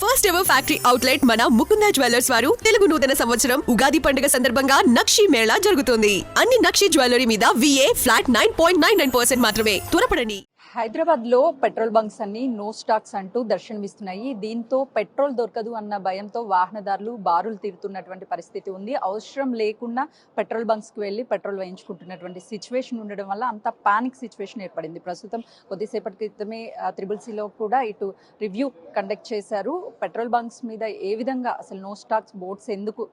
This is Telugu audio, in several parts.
ఫస్ట్ ఎవర్ ఫ్యాక్టరీ అవుట్లెట్ మన ముకుంద జ్యువెలర్స్ వారు తెలుగు నూతన సంవత్సరం ఉగాది పండుగ సందర్భంగా నక్షి మేళా జరుగుతోంది. అన్ని నక్షి జ్యువెలరీ మీద VA ఫ్లాట్ 9.99% మాత్రమే. త్వరపడండి. హైదరాబాద్ లో పెట్రోల్ బంక్స్ అన్ని నో స్టాక్స్ అంటూ దర్శనమిస్తున్నాయి. దీంతో పెట్రోల్ దొరకదు అన్న భయంతో వాహనదారులు బారులు తీరుతున్నటువంటి పరిస్థితి ఉంది. అవసరం లేకుండా పెట్రోల్ బంక్స్ కి వెళ్లి పెట్రోల్ వేయించుకుంటున్నటువంటి సిచ్యువేషన్ ఉండడం వల్ల అంత పానిక్ సిచ్యువేషన్ ఏర్పడింది. ప్రస్తుతం కొద్దిసేపటి క్రితమే ట్రిబుల్-సిలో కూడా ఇటు రివ్యూ కండక్ట్ చేశారు. పెట్రోల్ బంక్స్ మీద ఏ విధంగా అసలు నో స్టాక్స్ బోర్డ్స్ ఎందుకు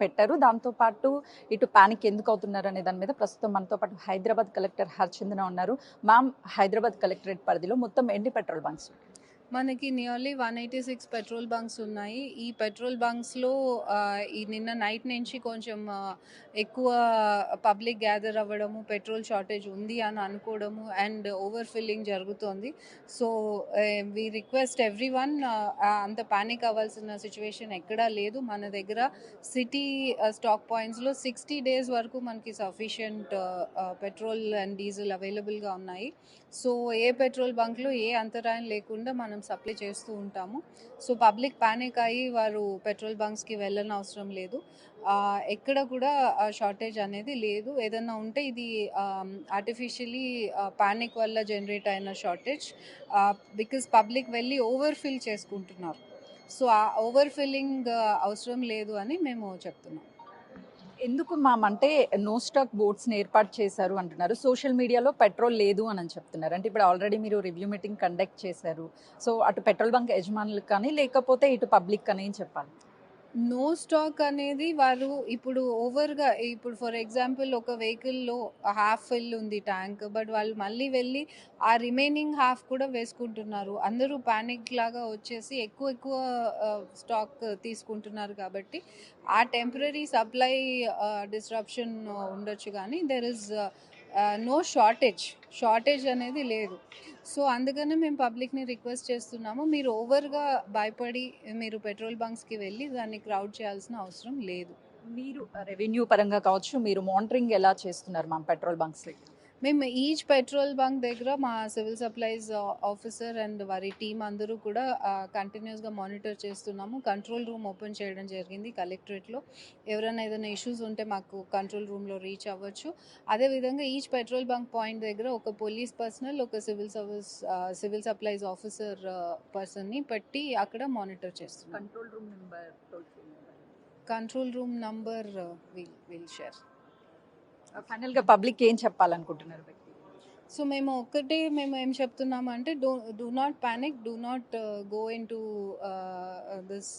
పెట్టారు, దాంతో పాటు ఇటు పానిక్ ఎందుకు అవుతున్నారు అనే దాని మీద ప్రస్తుతం మనతో పాటు హైదరాబాద్ కలెక్టర్ హర్చందన ఉన్నారు. మ్యామ్, హైదరాబాద్ కలెక్టరేట్ పరిధిలో మొత్తం ఎన్ని పెట్రోల్ బంక్స్? మనకి నియర్లీ 186 పెట్రోల్ బంక్స్ ఉన్నాయి. ఈ పెట్రోల్ బంక్స్లో ఈ నిన్న నైట్ నుంచి కొంచెం ఎక్కువ పబ్లిక్ గ్యాదర్ అవ్వడము, పెట్రోల్ షార్టేజ్ ఉంది అని అనుకోవడము అండ్ ఓవర్ ఫిల్లింగ్ జరుగుతోంది. So we request everyone, అంత పానిక్ అవ్వాల్సిన సిచ్యువేషన్ ఎక్కడా లేదు. మన దగ్గర సిటీ స్టాక్ పాయింట్స్లో 60 days వరకు మనకి సఫిషియంట్ పెట్రోల్ అండ్ డీజిల్ అవైలబుల్గా ఉన్నాయి. సో ఏ పెట్రోల్ బంక్లో ఏ అంతరాయం లేకుండా మనం సప్లై చేస్తూ ఉంటాము. సో పబ్లిక్ పానిక్ అయ్యి వారు పెట్రోల్ బంక్స్కి వెళ్ళని అవసరం లేదు. ఎక్కడ కూడా షార్టేజ్ అనేది లేదు. ఏదన్నా ఉంటే ఇది ఆర్టిఫిషియలీ పానిక్ వల్ల జనరేట్ అయిన షార్టేజ్, బికాజ్ పబ్లిక్ వెళ్ళి ఓవర్ ఫిల్ చేసుకుంటున్నారు. సో ఆ ఓవర్ ఫిల్లింగ్ అవసరం లేదు అని మేము చెప్తున్నాం. ఎందుకు మ్యామ్ అంటే నో స్టాక్ బోర్డ్స్ని ఏర్పాటు చేశారు అంటున్నారు. సోషల్ మీడియాలో పెట్రోల్ లేదు అని చెప్తున్నారు. అంటే ఇప్పుడు ఆల్రెడీ మీరు రివ్యూ మీటింగ్ కండక్ట్ చేశారు. సో అటు పెట్రోల్ బంక్ యజమానులకు కానీ లేకపోతే ఇటు పబ్లిక్ అని చెప్పాలి. నో స్టాక్ అనేది వారు ఇప్పుడు ఓవర్గా, ఇప్పుడు ఫర్ ఎగ్జాంపుల్ ఒక వెహికల్లో హాఫ్ ఫిల్ ఉంది ట్యాంక్, బట్ వాళ్ళు మళ్ళీ వెళ్ళి ఆ రిమైనింగ్ హాఫ్ కూడా వేసుకుంటున్నారు. అందరూ ప్యానిక్ లాగా వచ్చేసి ఎక్కువ స్టాక్ తీసుకుంటున్నారు. కాబట్టి ఆ టెంపరీ సప్లై డిస్రప్షన్ ఉండొచ్చు, కానీ దెర్ ఇస్ నో షార్టేజ్ అనేది లేదు. సో అందుకనే మేము పబ్లిక్ని రిక్వెస్ట్ చేస్తున్నాము, మీరు ఓవర్గా భయపడి మీరు పెట్రోల్ బంక్స్కి వెళ్ళి దాన్ని క్రౌడ్ చేయాల్సిన అవసరం లేదు. మీరు రెవెన్యూ పరంగా కావచ్చు, మీరు మానిటరింగ్ ఎలా చేస్తున్నారు మ్యామ్ పెట్రోల్ బంక్స్? మేము ఈచ్ పెట్రోల్ బంక్ దగ్గర మా సివిల్ సప్లైస్ ఆఫీసర్ అండ్ వారి టీం అందరూ కూడా కంటిన్యూస్గా మానిటర్ చేస్తున్నాము. కంట్రోల్ రూమ్ ఓపెన్ చేయడం జరిగింది కలెక్టరేట్లో. ఎవరైనా ఏదైనా ఇష్యూస్ ఉంటే మాకు కంట్రోల్ రూమ్లో రీచ్ అవ్వచ్చు. అదేవిధంగా ఈచ్ పెట్రోల్ బంక్ పాయింట్ దగ్గర ఒక పోలీస్ పర్సనల్, ఒక సివిల్ సప్లైస్ ఆఫీసర్ పర్సన్ని పెట్టి అక్కడ మానిటర్ చేస్తున్నాం. Control room number will share. ఫైనల్గా పబ్లిక్ ఏం చెప్పాలనుకుంటున్నారు? సో మేము ఏం చెప్తున్నాము అంటే, do not panic, do not go in to this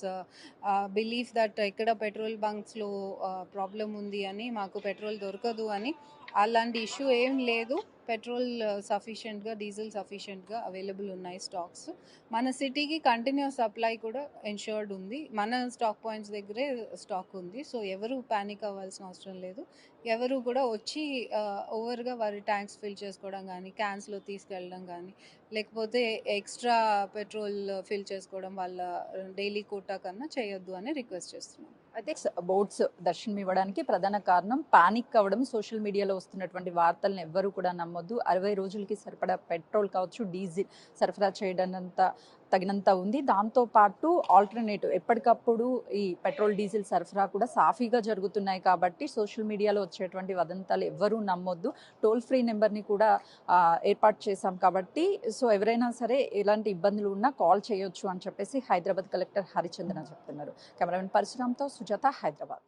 belief that ఇక్కడ పెట్రోల్ బంక్స్లో ప్రాబ్లం ఉంది అని, మాకు పెట్రోల్ దొరకదు అని. అలాంటి ఇష్యూ ఏం లేదు. పెట్రోల్ సఫిషియెంట్గా, డీజిల్ సఫిషియెంట్గా అవైలబుల్ ఉన్నాయి స్టాక్స్. మన సిటీకి కంటిన్యూస్ సప్లై కూడా ఎన్ష్యూర్డ్ ఉంది. మన స్టాక్ పాయింట్స్ దగ్గరే స్టాక్ ఉంది. సో ఎవరు ప్యానిక్ అవ్వాల్సిన అవసరం లేదు. ఎవరు కూడా వచ్చి ఓవర్గా వారి ట్యాంక్స్ ఫిల్ చేసుకోవడం కానీ, క్యాన్స్లో తీసుకెళ్ళడం కానీ, లేకపోతే ఎక్స్ట్రా పెట్రోల్ ఫిల్ చేసుకోవడం వాళ్ళ డైలీ కోటా కన్నా చేయొద్దు అని రిక్వెస్ట్ చేస్తున్నాం. అయితే బోర్డ్స్ దర్శనం ఇవ్వడానికి ప్రధాన కారణం పానిక్ అవ్వడం. సోషల్ మీడియాలో వస్తున్నటువంటి వార్తలను ఎవ్వరూ కూడా నమ్మొద్దు. 60 రోజులకి సరిపడా పెట్రోల్ కావచ్చు, డీజిల్ సరఫరా చేయడానంత తగినంత ఉంది. దాంతోపాటు ఆల్టర్నేటివ్ ఎప్పటికప్పుడు ఈ పెట్రోల్ డీజిల్ సరఫరా కూడా సాఫీగా జరుగుతున్నాయి. కాబట్టి సోషల్ మీడియాలో వచ్చేటువంటి వదంతాలు ఎవ్వరూ నమ్మొద్దు. టోల్ ఫ్రీ నెంబర్ని కూడా ఏర్పాటు చేశాం కాబట్టి సో ఎవరైనా సరే ఎలాంటి ఇబ్బందులు ఉన్నా కాల్ చేయొచ్చు అని చెప్పేసి హైదరాబాద్ కలెక్టర్ హరిచందన చెప్తున్నారు. కెమెరామెన్ పరశురామ్తో సుజాత, హైదరాబాద్.